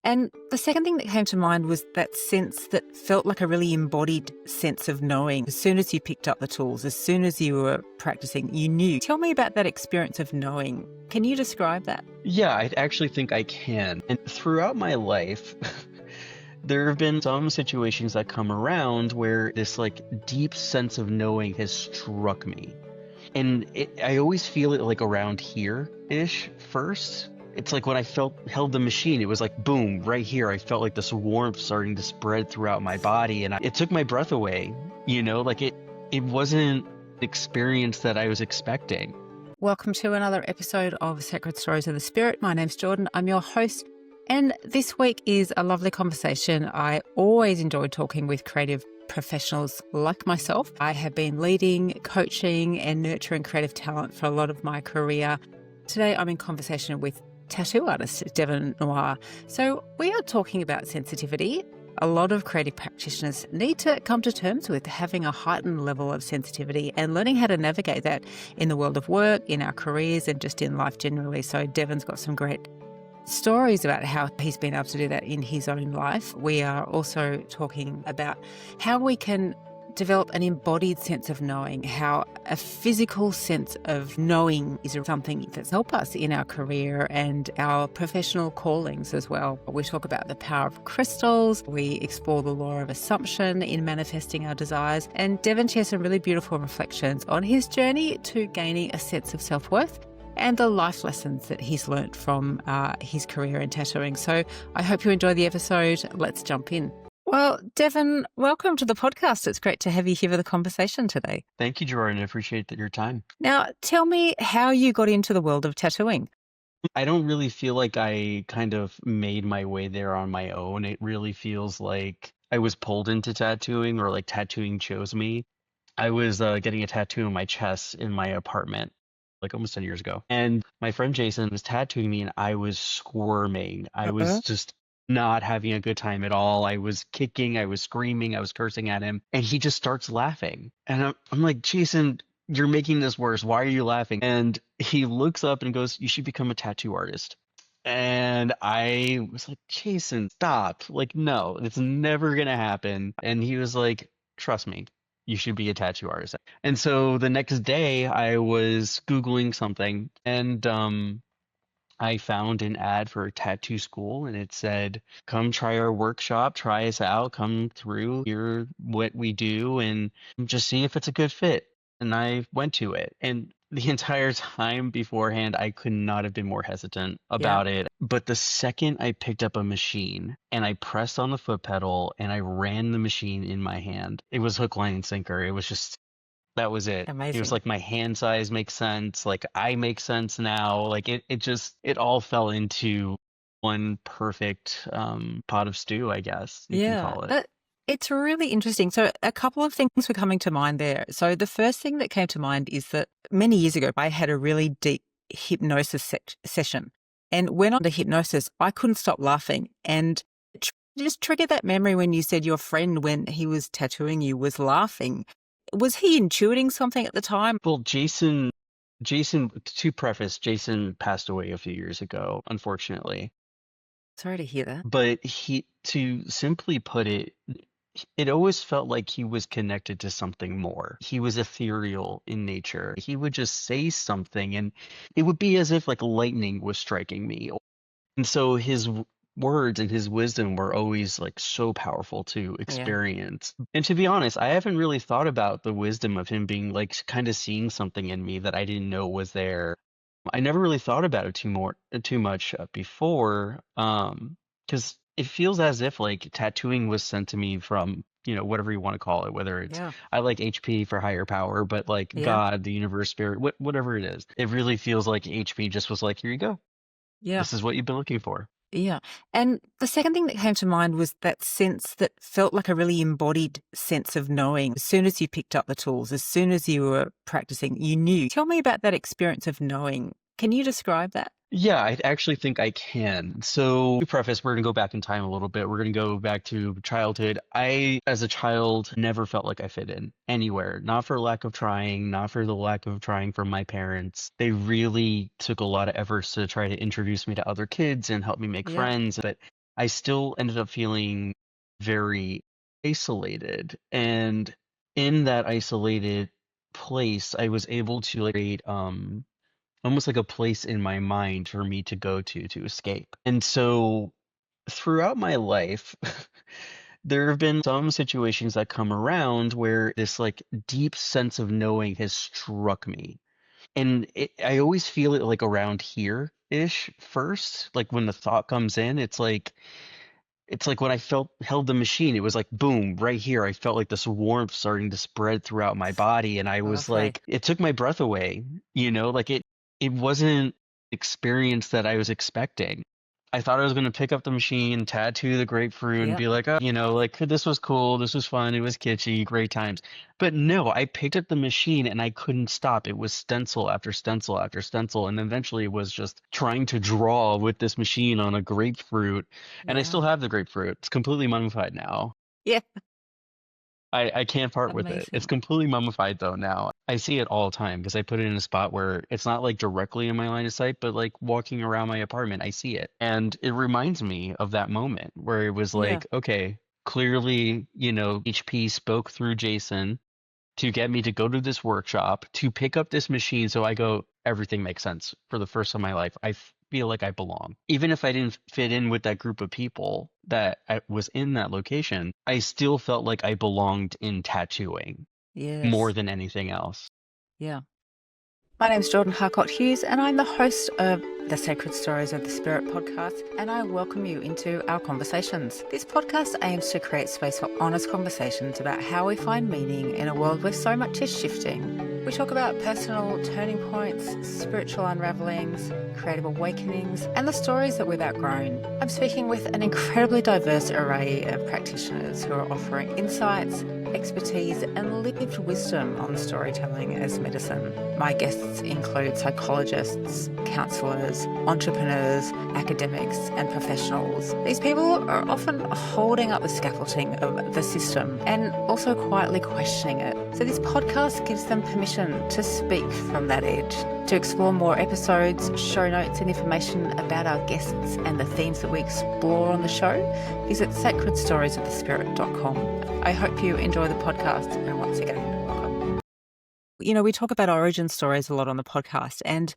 And the second thing that came to mind was that sense that felt like a really embodied sense of knowing. As soon as you picked up the tools, as soon as you were practicing, you knew. Tell me about that experience of knowing. Can you describe that? Yeah, I actually think I can. And throughout my life, there have been some situations that come around where this deep sense of knowing has struck me. And I always feel it around here-ish first. It's like when I held the machine, it was like boom, right here. I felt like this warmth starting to spread throughout my body, and it took my breath away. It wasn't an experience that I was expecting. Welcome to another episode of Sacred Stories of the Spirit. My name's Jordan. I'm your host. And this week is a lovely conversation. I always enjoy talking with creative professionals like myself. I have been leading, coaching, and nurturing creative talent for a lot of my career. Today, I'm in conversation with tattoo artist Devin Noir. So we are talking about sensitivity. A lot of creative practitioners need to come to terms with having a heightened level of sensitivity and learning how to navigate that in the world of work, in our careers, and just in life generally. So Devin's got some great stories about how he's been able to do that in his own life. We are also talking about how we can develop an embodied sense of knowing, how a physical sense of knowing is something that's helped us in our career and our professional callings as well. We talk about the power of crystals. We explore the law of assumption in manifesting our desires. And Devin shares some really beautiful reflections on his journey to gaining a sense of self-worth and the life lessons that he's learnt from his career in tattooing. So I hope you enjoy the episode. Let's jump in. Well, Devin, welcome to the podcast. It's great to have you here for the conversation today. Thank you, Jordan. I appreciate your time. Now, tell me how you got into the world of tattooing. I don't really feel like I kind of made my way there on my own. It really feels like I was pulled into tattooing, or tattooing chose me. I was getting a tattoo on my chest in my apartment almost 10 years ago. And my friend Jason was tattooing me and I was squirming. I was just not having a good time at all. I was kicking, I was screaming, I was cursing at him, and he just starts laughing. And I'm like, Jason, you're making this worse. Why are you laughing? And he looks up and goes, you should become a tattoo artist. And I was like, Jason, stop. No, it's never going to happen. And he was like, trust me, you should be a tattoo artist. And so the next day I was Googling something, and I found an ad for a tattoo school, and it said, come try our workshop, try us out, come through, hear what we do, and just see if it's a good fit. And I went to it. And the entire time beforehand, I could not have been more hesitant about it. But the second I picked up a machine and I pressed on the foot pedal and I ran the machine in my hand, it was hook, line, and sinker. It was just, that was it. Amazing. It was like my hand size makes sense. I make sense now. It all fell into one perfect pot of stew, I guess you can call it. It's really interesting. So a couple of things were coming to mind there. So the first thing that came to mind is that many years ago, I had a really deep hypnosis session. And when under hypnosis, I couldn't stop laughing. And just triggered that memory when you said your friend, when he was tattooing you, was laughing. Was he intuiting something at the time? Well, Jason, to preface, Jason passed away a few years ago, unfortunately. Sorry to hear that. But to simply put it, it always felt like he was connected to something more. He was ethereal in nature. He would just say something and it would be as if lightning was striking me. And so his words and his wisdom were always so powerful to experience. And to be honest, I haven't really thought about the wisdom of him being kind of seeing something in me that I didn't know was there. I never really thought about it too much before, because it feels as if tattooing was sent to me from, whatever you want to call it, whether it's, I like HP for higher power, but God, the universe, spirit, whatever it is. It really feels like HP just was here you go. Yeah. This is what you've been looking for. Yeah. And the second thing that came to mind was that sense that felt like a really embodied sense of knowing. As soon as you picked up the tools, as soon as you were practicing, you knew. Tell me about that experience of knowing. Can you describe that? Yeah, I actually think I can. So to preface, we're going to go back in time a little bit. We're going to go back to childhood. I, as a child, never felt like I fit in anywhere. Not for lack of trying, not for the lack of trying from my parents. They really took a lot of efforts to try to introduce me to other kids and help me make friends. But I still ended up feeling very isolated. And in that isolated place, I was able to like create almost like a place in my mind for me to go to escape. And so throughout my life, there have been some situations that come around where this like deep sense of knowing has struck me. And I always feel it like around here ish first. Like when the thought comes in, it's like when I held the machine, it was like boom, right here. I felt like this warmth starting to spread throughout my body, and I was Lovely. like, it took my breath away, like it wasn't experience that I was expecting. I thought I was gonna pick up the machine, tattoo the grapefruit, and Yeah. be like, oh, like this was cool, this was fun, it was kitschy, great times. But no, I picked up the machine and I couldn't stop. It was stencil after stencil after stencil, and eventually it was just trying to draw with this machine on a grapefruit. And I still Wow. have the grapefruit. It's completely mummified now. Yeah. I can't part with it. It's Amazing. completely mummified though now. I see it all the time because I put it in a spot where it's not like directly in my line of sight, but like walking around my apartment, I see it. And it reminds me of that moment where it was Yeah. like, okay, clearly, HP spoke through Jason to get me to go to this workshop to pick up this machine. So I go, everything makes sense. For the first time in my life, I feel like I belong. Even if I didn't fit in with that group of people that I was in that location, I still felt like I belonged in tattooing more Yes. than anything else. Yeah. My name's Jordan Harcourt-Hughes, and I'm the host of the Sacred Stories of the Spirit podcast, and I welcome you into our conversations. This podcast aims to create space for honest conversations about how we find meaning in a world where so much is shifting. We talk about personal turning points, spiritual unravelings, creative awakenings, and the stories that we've outgrown. I'm speaking with an incredibly diverse array of practitioners who are offering insights, expertise, and lived wisdom on storytelling as medicine. My guests include psychologists, counsellors, entrepreneurs, academics, and professionals. These people are often holding up the scaffolding of the system and also quietly questioning it. So this podcast gives them permission to speak from that edge. To explore more episodes, show notes, and information about our guests and the themes that we explore on the show, visit sacredstoriesofthespirit.com. I hope you enjoy the podcast, and once again, welcome. We talk about origin stories a lot on the podcast, and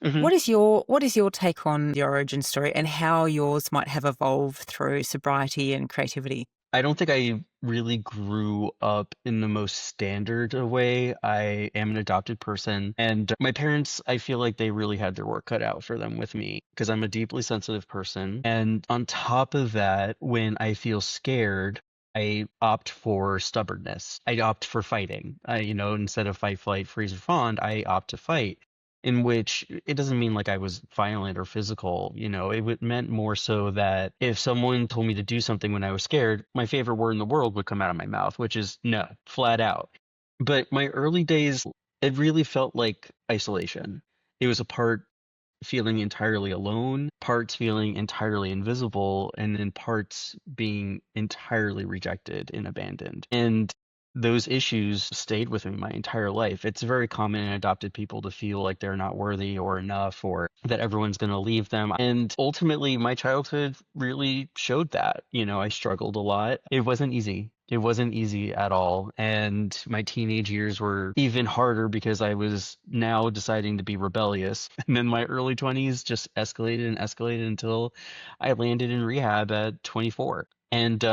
Hmm. what is your take on your origin story and how yours might have evolved through sobriety and creativity? I don't think I really grew up in the most standard way. I am an adopted person, and my parents, I feel like they really had their work cut out for them with me because I'm a deeply sensitive person. And on top of that, when I feel scared, I opt for stubbornness. I opt for fighting. Instead of fight, flight, freeze, or fawn, I opt to fight, in which it doesn't mean like I was violent or physical. Meant more so that if someone told me to do something when I was scared, my favorite word in the world would come out of my mouth, which is no, flat out. But my early days, it really felt like isolation. It was a part feeling entirely alone, parts feeling entirely invisible, and then parts being entirely rejected and abandoned. And those issues stayed with me my entire life. It's very common in adopted people to feel like they're not worthy or enough, or that everyone's going to leave them. And ultimately, my childhood really showed that. I struggled a lot. It wasn't easy. It wasn't easy at all. And my teenage years were even harder because I was now deciding to be rebellious. And then my early 20s just escalated and escalated until I landed in rehab at 24. And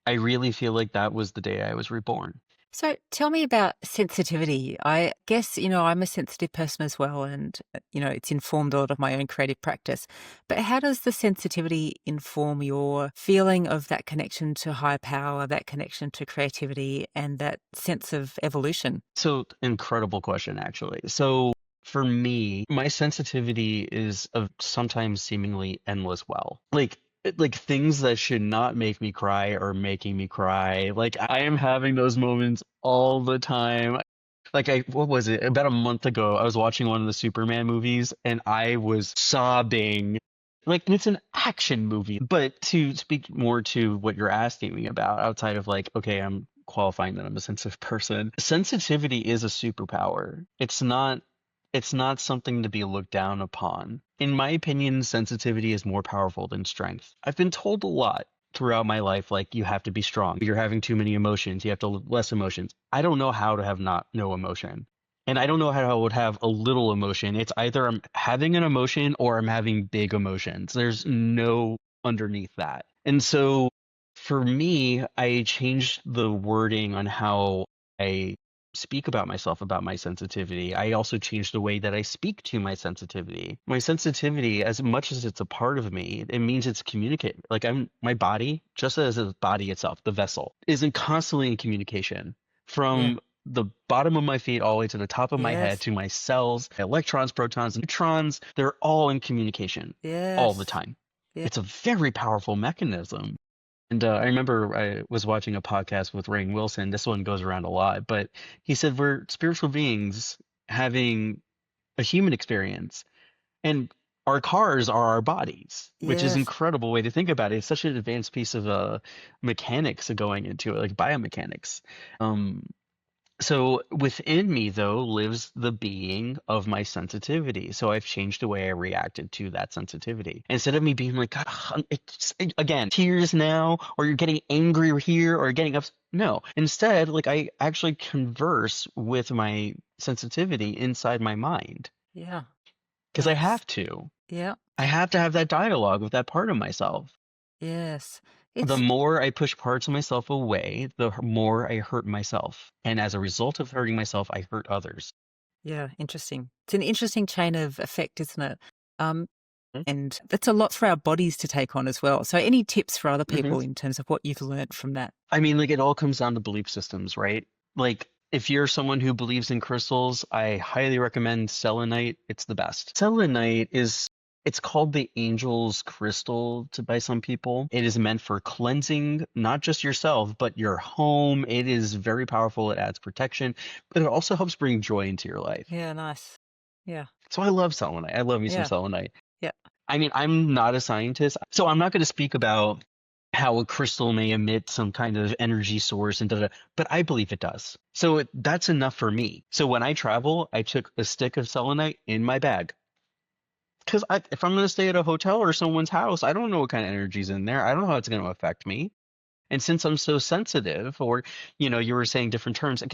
I really feel like that was the day I was reborn. So tell me about sensitivity. I guess, I'm a sensitive person as well, and, it's informed a lot of my own creative practice. But how does the sensitivity inform your feeling of that connection to higher power, that connection to creativity, and that sense of evolution? So, incredible question, actually. So, for me, my sensitivity is of sometimes seemingly endless well. Like things that should not make me cry are making me cry. Like I am having those moments all the time. Like what was it? About a month ago, I was watching one of the Superman movies and I was sobbing. Like, and it's an action movie. But to speak more to what you're asking me about, outside of like, okay, I'm qualifying that I'm a sensitive person. Sensitivity is a superpower. It's not it's not something to be looked down upon. In my opinion, sensitivity is more powerful than strength. I've been told a lot throughout my life, like you have to be strong. You're having too many emotions. You have to less emotions. I don't know how to have not no emotion. And I don't know how I would have a little emotion. It's either I'm having an emotion or I'm having big emotions. There's no underneath that. And so for me, I changed the wording on how I speak about myself, about my sensitivity. I also changed the way that I speak to my sensitivity. My sensitivity, as much as it's a part of me, it means it's communicate. Like my body, just as the body itself, the vessel, isn't constantly in communication Yeah. from the bottom of my feet all the way to the top of my head Yes. to my cells, electrons, protons, and neutrons. They're all in communication all the Yes. time. Yeah. It's a very powerful mechanism. And I remember I was watching a podcast with Rainn Wilson. This one goes around a lot, but he said we're spiritual beings having a human experience, and our cars are our bodies, which is an Yes. incredible way to think about it. It's such an advanced piece of mechanics going into it, like biomechanics. Um, so within me, though, lives the being of my sensitivity. So I've changed the way I reacted to that sensitivity. Instead of me being like, "God, again, tears now, or you're getting angry here, or getting up." No. Instead, like I actually converse with my sensitivity inside my mind Yeah. because I Nice. have to. Yeah. I have to have that dialogue with that part of myself. Yes. The It's more I push parts of myself away, the more I hurt myself. And as a result of hurting myself, I hurt others. yeah, interesting. It's an interesting chain of effect, isn't it? Um, Mm-hmm. and that's a lot for our bodies to take on as well. So any tips for other Mm-hmm. people in terms of what you've learned from that? I mean, like it all comes down to belief systems, right? Like if you're someone who believes in crystals, I highly recommend selenite. It's the best. Selenite is it's called the angel's crystal by some people. It is meant for cleansing not just yourself, but your home. It is very powerful. It adds protection, but it also helps bring joy into your life. Yeah, nice. Yeah. So I love selenite. I love me some Yeah. selenite. Yeah. I mean, I'm not a scientist, so I'm not going to speak about how a crystal may emit some kind of energy source and da, da, but I believe it does. So that's enough for me. So when I travel, I took a stick of selenite in my bag. Because if I'm going to stay at a hotel or someone's house, I don't know what kind of energy's in there. I don't know how it's going to affect me. And since I'm so sensitive, or you were saying different terms,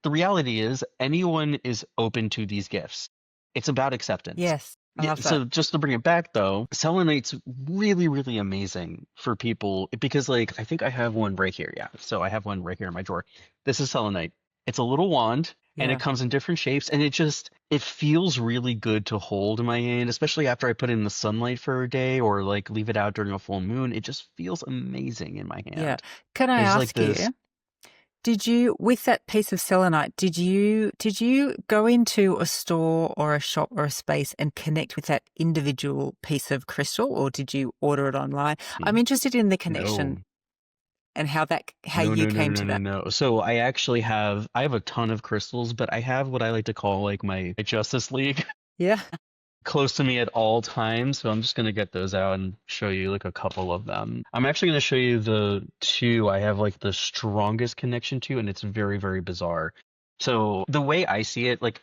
the reality is anyone is open to these gifts. It's about acceptance. Yes. I Yeah, love that. so just to bring it back though, selenite's really, really amazing for people because like I think I have one right here. Yeah. So I have one right here in my drawer. This is selenite. It's a little wand and it Yeah. comes in different shapes and it feels really good to hold in my hand, especially after I put it in the sunlight for a day or like leave it out during a full moon. It just feels amazing in my Yeah. hand. Can I There's like ask this. you, did you, with that piece of selenite, did you go into a store or a shop or a space and connect with that individual piece of crystal, or did you order it online? I'm Hmm, interested in the no, connection and how no, you no, no, came no, to no, that. no. So I have a ton of crystals, but I have what I like to call like my Justice League Yeah. close to me at all times. So I'm just gonna get those out and show you like a couple of them. I'm actually gonna show you the two I have like the strongest connection to, and it's very, very bizarre. So the way I see it, like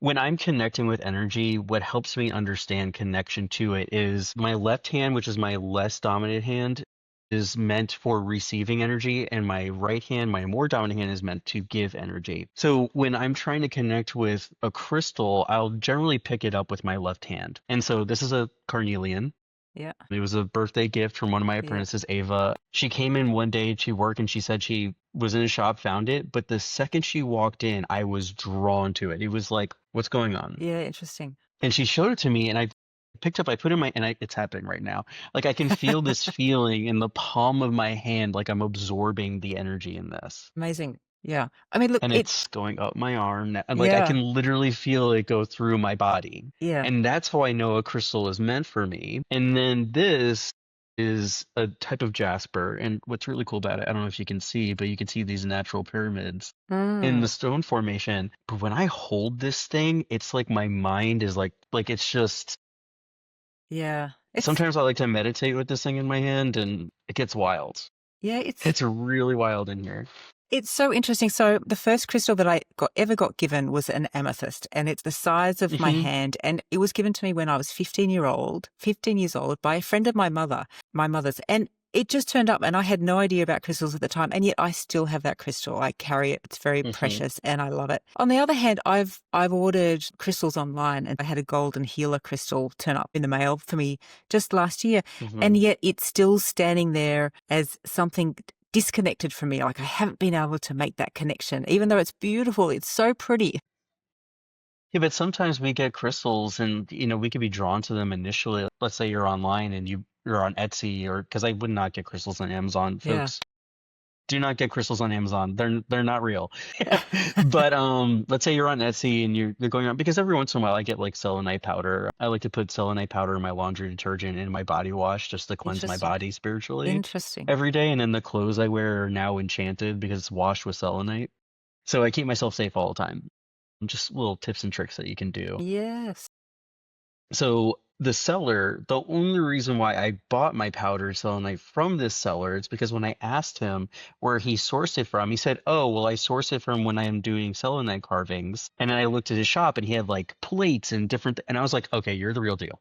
when I'm connecting with energy, what helps me understand connection to it is my left hand, which is my less dominant hand, is meant for receiving energy, and my right hand, my more dominant hand, is meant to give energy. So when I'm trying to connect with a crystal, I'll generally pick it up with my left hand. And so this is a carnelian. Yeah. It was a birthday gift from one of my Yeah. apprentices, Ava. She came in one day to work and she said she was in a shop, found it, but the second she walked in, I was drawn to it. It was like, what's going on? Yeah. Interesting. And she showed it to me and I picked up, I put it in my, and it's happening right now. Like I can feel this feeling in the palm of my hand, like I'm absorbing the energy in this. Amazing. Yeah. I mean, look, And it's going up my arm. And like I yeah. can literally feel it go through my body. Yeah. And that's how I know a crystal is meant for me. And then this is a type of jasper. And what's really cool about it, I don't know if you can see, but you can see these natural pyramids in the Mm, stone formation. But when I hold this thing, it's like my mind is like it's just yeah. sometimes I like to meditate with this thing in my hand and it gets wild. Yeah, it's It's really wild in here. It's so interesting. So the first crystal that I ever got given was an amethyst, and it's the size of my Hmm. hand. And it was given to me when I was 15 years old by a friend of my mother's. And it just turned up, and I had no idea about crystals at the time. And yet I still have that crystal. I carry it. It's very Hmm. precious and I love it. On the other hand, I've ordered crystals online, and I had a golden healer crystal turn up in the mail for me just last year. Hmm. And yet it's still standing there as something disconnected from me. Like I haven't been able to make that connection, even though it's beautiful. It's so pretty. Yeah, but sometimes we get crystals and we could be drawn to them initially. Let's say you're online and you're on Etsy, or because I would not get crystals on Amazon, Yeah. folks. Do not get crystals on Amazon. They're not real. But let's say you're on Etsy and you're going on, because every once in a while I get like selenite powder. I like to put selenite powder in my laundry detergent and in my body wash just to cleanse my Interesting. body spiritually Interesting. every day. And then the clothes I wear are now enchanted because it's washed with selenite. So I keep myself safe all the time. Just little tips and tricks that you can do. Yes. So the seller, the only reason why I bought my powdered selenite from this seller is because when I asked him where he sourced it from, he said, "Oh, well, I source it from when I am doing selenite carvings." And then I looked at his shop and he had like plates and different, and I was like, "Okay, you're the real deal.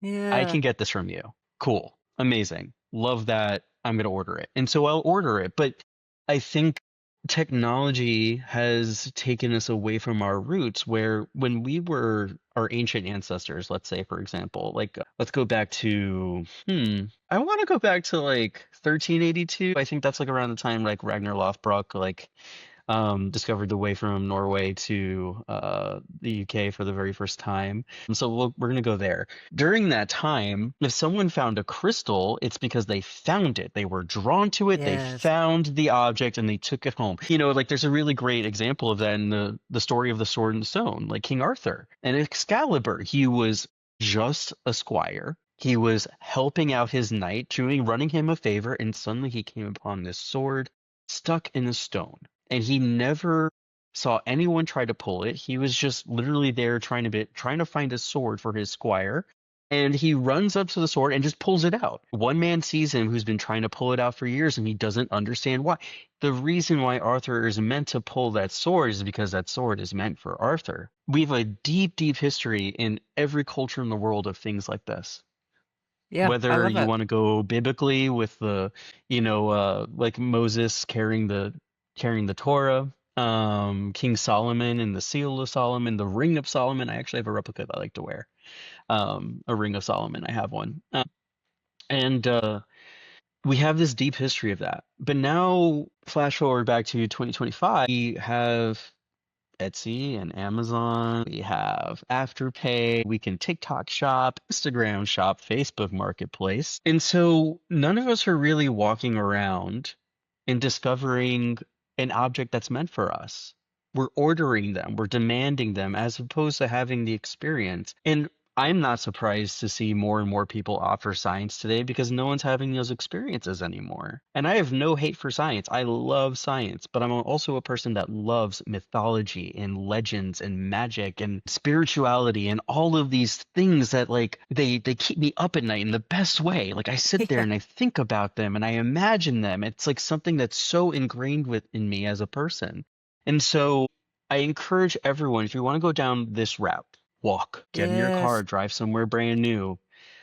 I Yeah. can get this from you. Cool. Amazing. Love that. I'm going to order it." And so I'll order it. But I think technology has taken us away from our roots, where when we were our ancient ancestors, let's say, for example, like let's go back to, I want to go back to like 1382. I think that's like around the time like Ragnar Lothbrok, like discovered the way from Norway to the UK for the very first time. And so we're going to go there. During that time, if someone found a crystal, it's because they found it. They were drawn to it. They Yes. found the object and they took it home. Like there's a really great example of that in the story of the Sword and Stone, like King Arthur and Excalibur. He was just a squire. He was helping out his knight, running him a favor, and suddenly he came upon this sword stuck in a stone, and he never saw anyone try to pull it. He was just literally there trying to find a sword for his squire, and he runs up to the sword and just pulls it out. One man sees him who's been trying to pull it out for years, and he doesn't understand why. The reason why Arthur is meant to pull that sword is because that sword is meant for Arthur. We have a deep, deep history in every culture in the world of things like this. Yeah. I Whether love you it. want to go biblically with the, like Moses carrying the Torah, King Solomon and the Seal of Solomon, the Ring of Solomon. I actually have a replica that I like to wear. A Ring of Solomon. I have one. And we have this deep history of that. But now, flash forward back to 2025, we have Etsy and Amazon. We have Afterpay. We can TikTok shop, Instagram shop, Facebook Marketplace. And so none of us are really walking around and discovering an object that's meant for us. We're ordering them, we're demanding them, as opposed to having the experience. And I'm not surprised to see more and more people offer science today because no one's having those experiences anymore. And I have no hate for science. I love science, but I'm also a person that loves mythology and legends and magic and spirituality and all of these things that like they keep me up at night in the best way. Like I sit there Yeah. and I think about them and I imagine them. It's like something that's so ingrained within me as a person. And so I encourage everyone, if you want to go down this route, walk, get in your car, Yes. drive somewhere brand new,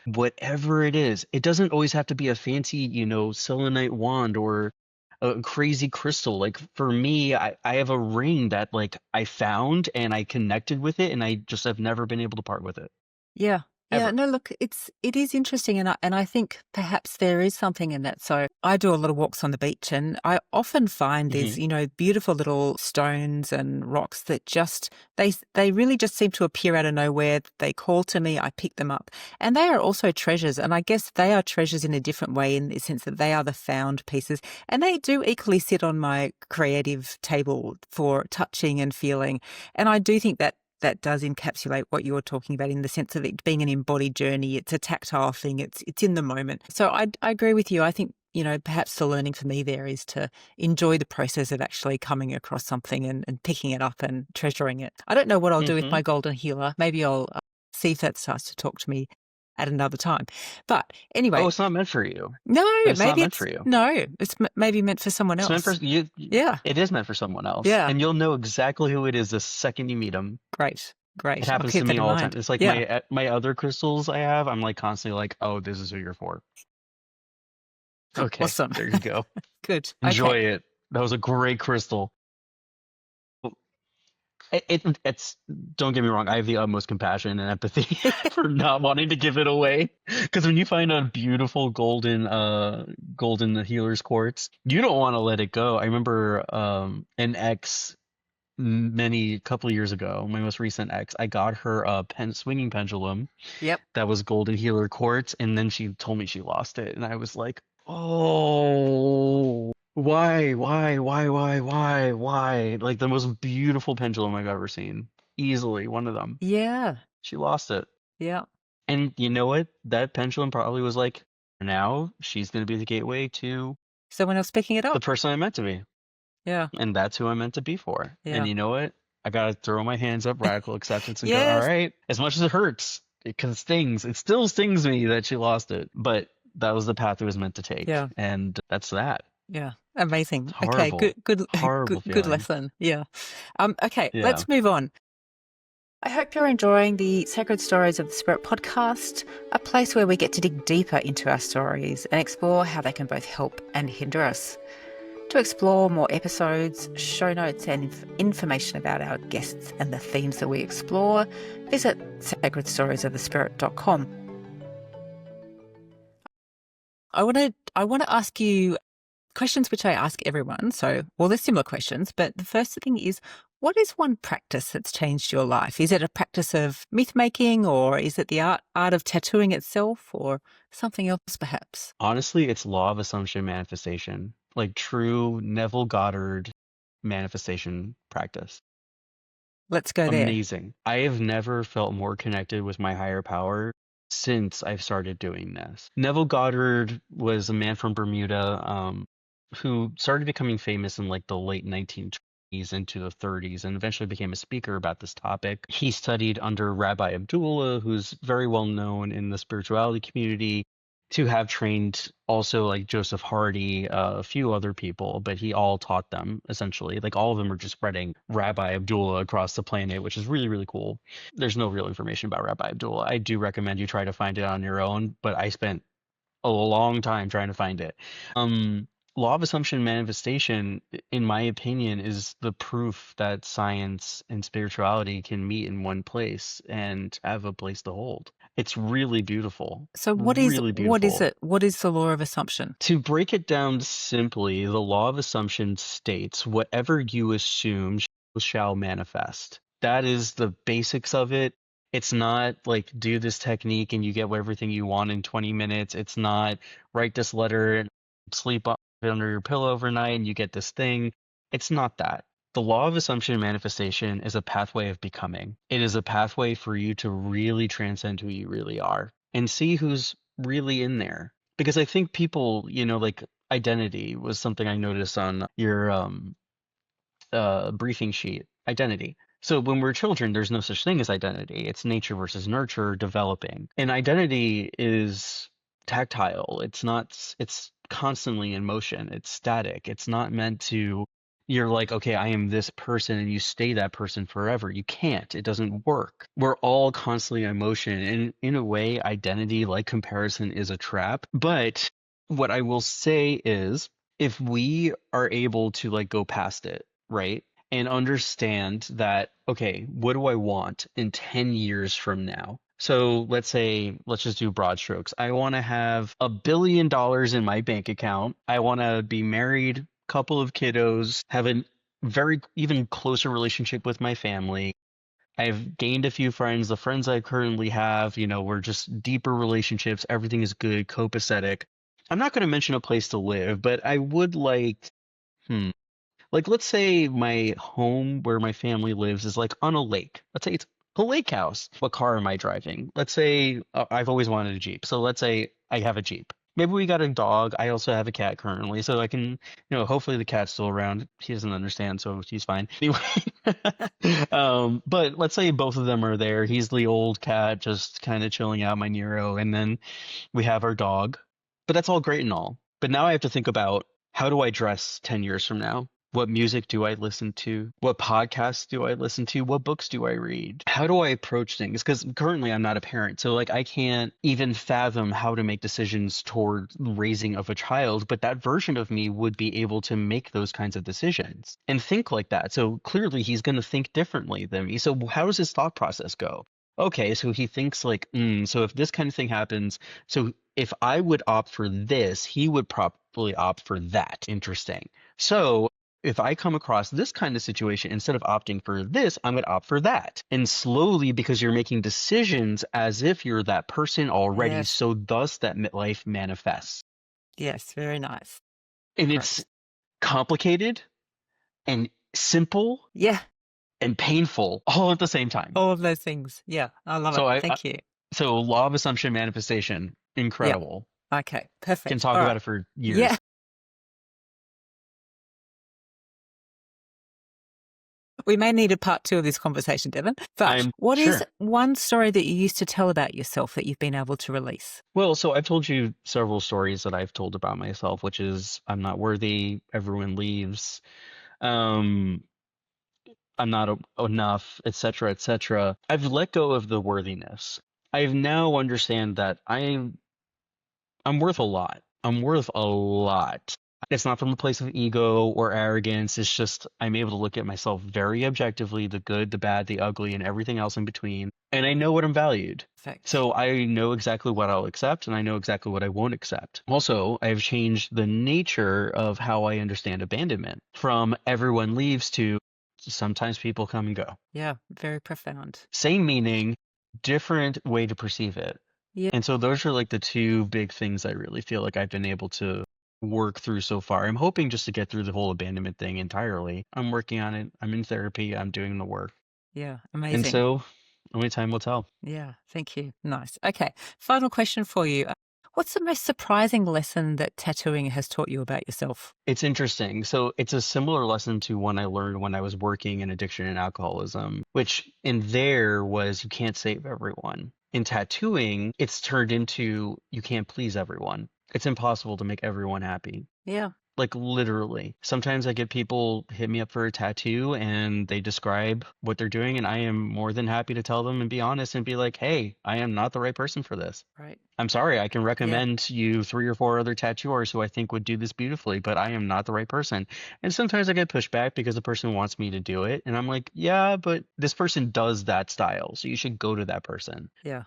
whatever it is. It doesn't always have to be a fancy, selenite wand or a crazy crystal. Like for me, I have a ring that like I found and I connected with it, and I just have never been able to part with it Yeah. Yeah, ever. no, look, it is interesting, and I think perhaps there is something in that. So I do a lot of walks on the beach, and I often find Hmm. these, beautiful little stones and rocks that just they really just seem to appear out of nowhere. They call to me, I pick them up, and they are also treasures. And I guess they are treasures in a different way, in the sense that they are the found pieces, and they do equally sit on my creative table for touching and feeling. And I do think that that does encapsulate what you're talking about, in the sense of it being an embodied journey. It's a tactile thing. It's in the moment. So I agree with you. I think, perhaps the learning for me there is to enjoy the process of actually coming across something and picking it up and treasuring it. I don't know what I'll do with Hmm. my golden healer. Maybe I'll see if that starts to talk to me at another time. But Oh, anyway, it's not meant for you. no, It's not maybe meant it's for you. no, it's maybe meant for someone It's meant for else. you. Yeah, It is meant for someone else, yeah, and you'll know exactly who it is the second you meet them. great, It great. I'll happens to keep that me in all the time. mind. It's like Yeah, my other crystals I have. I'm like constantly like, oh, this is who you're for. Okay, awesome, there you go. good. Enjoy Okay, it. That was a great crystal. It's don't get me wrong. I have the utmost compassion and empathy for not wanting to give it away. Because when you find a beautiful golden healer's quartz, you don't want to let it go. I remember an ex many couple of years ago, my most recent ex, I got her a swinging pendulum yep, that was golden healer quartz, and then she told me she lost it, and I was like, oh, why? Like the most beautiful pendulum I've ever seen, easily one of them. yeah, She lost it, yeah. and you know what? That pendulum probably was like, now she's gonna be the gateway to Someone else picking it the up. person I'm meant to be. Yeah, And that's who I'm meant to be for. And yeah, you know what? I gotta throw my hands up, radical acceptance, and go, all yes, right, as much as it hurts, because it stings, it still stings me that she lost it. But that was the path it was meant to take. yeah, And that's that. yeah. It's Amazing. Okay, good, horrible. good, Horrible good feeling. lesson. Yeah. Okay, Yeah. let's move on. I hope you're enjoying the Sacred Stories of the Spirit podcast, a place where we get to dig deeper into our stories and explore how they can both help and hinder us. To explore more episodes, show notes, and information about our guests and the themes that we explore, visit sacredstoriesofthespirit.com. I want to ask you questions which I ask everyone. So, well, they're similar questions, but the first thing is, what is one practice that's changed your life? Is it a practice of myth making, or is it the art of tattooing itself, or something else perhaps? Honestly, it's law of assumption manifestation, like true Neville Goddard manifestation practice. Let's go there. Amazing. I have never felt more connected with my higher power since I've started doing this. Neville Goddard was a man from Bermuda, who started becoming famous in like the late 1920s into the 30s and eventually became a speaker about this topic. He studied under Rabbi Abdullah, who's very well known in the spirituality community, to have trained also like Joseph Hardy, a few other people, but he all taught them essentially. Like all of them are just spreading Rabbi Abdullah across the planet, which is really, really cool. There's no real information about Rabbi Abdullah. I do recommend you try to find it on your own, but I spent a long time trying to find it. Um, Law of assumption manifestation, in my opinion, is the proof that science and spirituality can meet in one place and have a place to hold. It's really beautiful. So, Really what is beautiful. it? What is the law of assumption? To break it down simply, the law of assumption states whatever you assume shall manifest. That is the basics of it. It's not like do this technique and you get everything you want in 20 minutes. It's not write this letter and sleep under your pillow overnight and you get this thing. It's not that. The law of assumption manifestation is a pathway of becoming. It is a pathway for you to really transcend who you really are and see who's really in there. Because I think people, like identity was something I noticed on your briefing sheet. Identity. So when we're children, there's no such thing as identity. It's nature versus nurture developing. And identity is tactile. It's constantly in motion. It's static. It's not meant to, you're like, okay, I am this person and you stay that person forever. You can't. It doesn't work. We're all constantly in motion. And in a way, identity, like comparison, is a trap. But what I will say is, if we are able to like go past it, right? And understand that, okay, what do I want in 10 years from now? So let's just do broad strokes. I want to have $1 billion in my bank account. I want to be married, couple of kiddos, have a very even closer relationship with my family. I've gained a few friends. The friends I currently have, we're just deeper relationships. Everything is good, copacetic. I'm not going to mention a place to live, but I would hmm, let's say my home where my family lives is like on a lake. Let's say it's a lake house. What car am I driving? Let's say I've always wanted a Jeep. So let's say I have a Jeep. Maybe we got a dog. I also have a cat currently, so I can, hopefully the cat's still around. He doesn't understand, so he's fine. Anyway, but let's say both of them are there. He's the old cat, just kind of chilling out, my Nero, and then we have our dog. But that's all great and all. But now I have to think about, how do I dress 10 years from now? What music do I listen to? What podcasts do I listen to? What books do I read? How do I approach things? Because currently I'm not a parent. So like I can't even fathom how to make decisions toward raising of a child, but that version of me would be able to make those kinds of decisions and think like that. So clearly he's going to think differently than me. So how does his thought process go? Okay, so he thinks like, so if this kind of thing happens, so if I would opt for this, he would probably opt for that. Interesting. So if I come across this kind of situation, instead of opting for this, I'm going to opt for that. And slowly, because you're making decisions as if you're that person already, Yes. so thus that life manifests. Yes, very nice. And Great. it's complicated and simple Yeah, and painful all at the same time. all of those things. Yeah, I love it. Thank you. So law of assumption manifestation, incredible. Okay, perfect. Can talk All about right. it for years. Yeah. We may need a part 2 of this conversation, Devin. But what is one story that you used to tell about yourself that you've been able to release? Well, so I've told you several stories that I've told about myself, which is I'm not worthy, everyone leaves, I'm not enough, etc., etc. I've let go of the worthiness. I've now understand that I'm worth a lot. I'm worth a lot. It's not from a place of ego or arrogance. It's just I'm able to look at myself very objectively, the good, the bad, the ugly, and everything else in between. And I know what I'm valued. Perfect. So I know exactly what I'll accept, and I know exactly what I won't accept. Also, I've changed the nature of how I understand abandonment from everyone leaves to sometimes people come and go. Yeah, very profound. Same meaning, different way to perceive it. Yeah. And so those are like the two big things I really feel like I've been able to work through so far. I'm hoping just to get through the whole abandonment thing entirely. I'm working on it. I'm in therapy. I'm doing the work. Yeah, amazing. And so only time will tell. Yeah, thank you. Nice. Okay, final question for you. What's the most surprising lesson that tattooing has taught you about yourself? It's interesting. So it's a similar lesson to one I learned when I was working in addiction and alcoholism, which in there was you can't save everyone. In tattooing, it's turned into you can't please everyone. It's impossible to make everyone happy. Yeah. Like literally. Sometimes I get people hit me up for a tattoo and they describe what they're doing, and I am more than happy to tell them and be honest and be like, hey, I am not the right person for this. Right. I'm sorry, I can recommend you 3 or 4 other tattooers who I think would do this beautifully, but I am not the right person. And sometimes I get pushback because the person wants me to do it. And I'm like, yeah, but this person does that style, so you should go to that person. Yeah.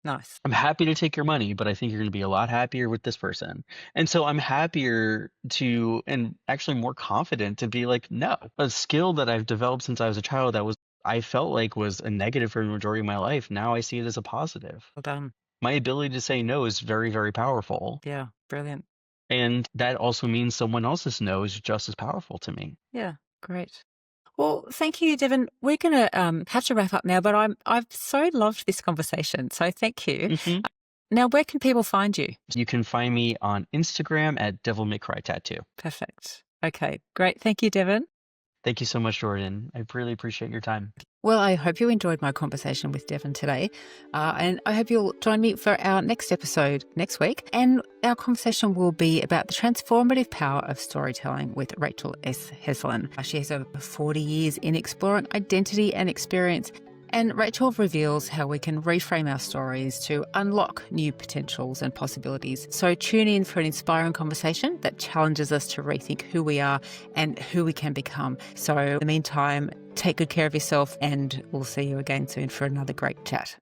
Nice. I'm happy to take your money, but I think you're going to be a lot happier with this person. And so I'm happier to, and actually more confident to be like, no, a skill that I've developed since I was a child that I felt like was a negative for the majority of my life. Now I see it as a positive. Well done. My ability to say no is very, very powerful. Yeah, brilliant. And that also means someone else's no is just as powerful to me. Yeah, great. Well, thank you, Devin. We're going to have to wrap up now, but I've so loved this conversation. So thank you. Mm-hmm. Now, where can people find you? You can find me on Instagram at Devil May Cry Tattoo. Perfect. Okay, great. Thank you, Devin. Thank you so much, Jordan. I really appreciate your time. Well, I hope you enjoyed my conversation with Devin today. And I hope you'll join me for our next episode next week. And our conversation will be about the transformative power of storytelling with Rachel S. Heslin. She has over 40 years in exploring identity and experience. And Rachel reveals how we can reframe our stories to unlock new potentials and possibilities. So tune in for an inspiring conversation that challenges us to rethink who we are and who we can become. So in the meantime, take good care of yourself, and we'll see you again soon for another great chat.